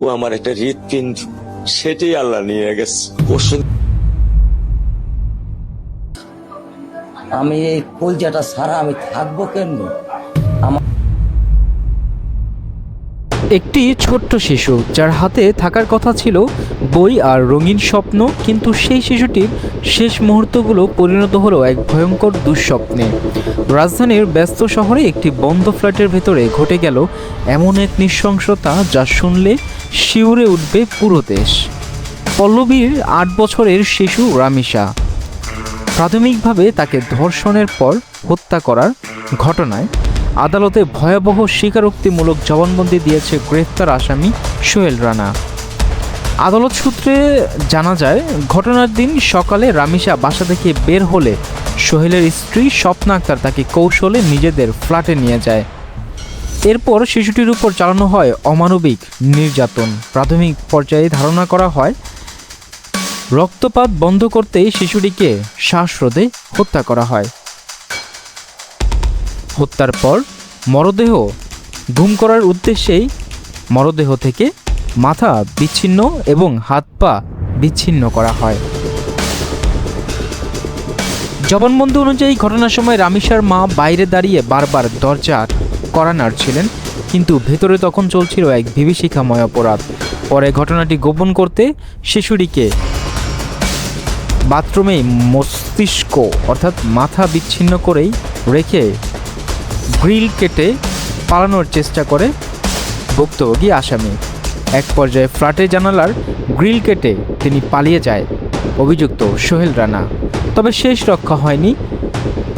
ও আমার একটা হৃৎপিণ্ড, সেটাই আল্লাহ নিয়ে গেছে। আমি এই কলজাটা ছাড়া আমি থাকবো কেমনি? একটি ছোট্ট শিশু যার হাতে থাকার কথা ছিল বই আর রঙিন স্বপ্ন, কিন্তু সেই শিশুটির শেষ মুহূর্তগুলো পরিণত হলো এক ভয়ঙ্কর দুঃস্বপ্নে। রাজধানীর ব্যস্ত শহরে একটি বন্ধ ফ্ল্যাটের ভেতরে ঘটে গেল এমন এক নৃশংসতা যা শুনলে শিউরে উঠবে পুরো দেশ। পল্লবীর 8 বছরের শিশু রামিসা, প্রাথমিকভাবে তাকে ধর্ষণের পর হত্যা করার ঘটনায় আদালতে ভয়াবহ স্বীকারোক্তিমূলক জবানবন্দি দিয়েছে গ্রেফতার আসামি সোহেল রানা। আদালত সূত্রে জানা যায়, ঘটনার দিন সকালে রামিসা বাসা থেকে বের হলে সোহেলের স্ত্রী স্বপ্না আক্তার তাকে কৌশলে নিজেদের ফ্ল্যাটে নিয়ে যায়। এরপর শিশুটির উপর চালানো হয় অমানবিক নির্যাতন। প্রাথমিক পর্যায়ে ধারণা করা হয় রক্তপাত বন্ধ করতেই শিশুটিকে শ্বাসরোধে হত্যা করা হয়। হত্যার পর মরদেহ গুম করার উদ্দেশ্যেই মরদেহ থেকে মাথা বিচ্ছিন্ন এবং হাত পা বিচ্ছিন্ন করা হয়। জবানবন্দি অনুযায়ী ঘটনার সময় রামিসার মা বাইরে দাঁড়িয়ে বারবার দরজা কড়া নাড়ছিলেন, কিন্তু ভেতরে তখন চলছিল এক বিভীষিকাময় অপরাধ। পরে ঘটনাটি গোপন করতে শিশুটিকে বাথরুমেই মস্তিষ্ক অর্থাৎ মাথা বিচ্ছিন্ন করেই রেখে গ্রিল কেটে পালানোর চেষ্টা করে ভুক্তভোগী আসামি। এক পর্যায়ে ফ্ল্যাটের জানালার গ্রিল কেটে তিনি পালিয়ে যায় অভিযুক্ত সোহেল রানা। তবে শেষ রক্ষা হয়নি।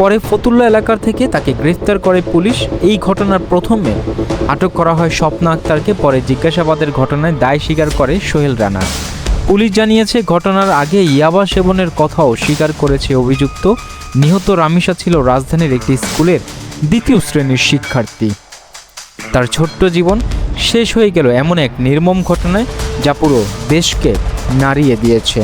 পরে ফতুল্লা এলাকার থেকে তাকে গ্রেফতার করে পুলিশ। এই ঘটনার প্রথমে আটক করা হয় স্বপ্না আক্তারকে, পরে জিজ্ঞাসাবাদের ঘটনায় দায় স্বীকার করে সোহেল রানা। পুলিশ জানিয়েছে, ঘটনার আগে ইয়াবা সেবনের কথাও স্বীকার করেছে অভিযুক্ত। নিহত রামিসা ছিল রাজধানীর একটি স্কুলের 2য় শ্রেণীর শিক্ষার্থী। তার ছোট্ট জীবন শেষ হয়ে গেল এমন এক নির্মম ঘটনায় যা পুরো দেশকে নাড়িয়ে দিয়েছে।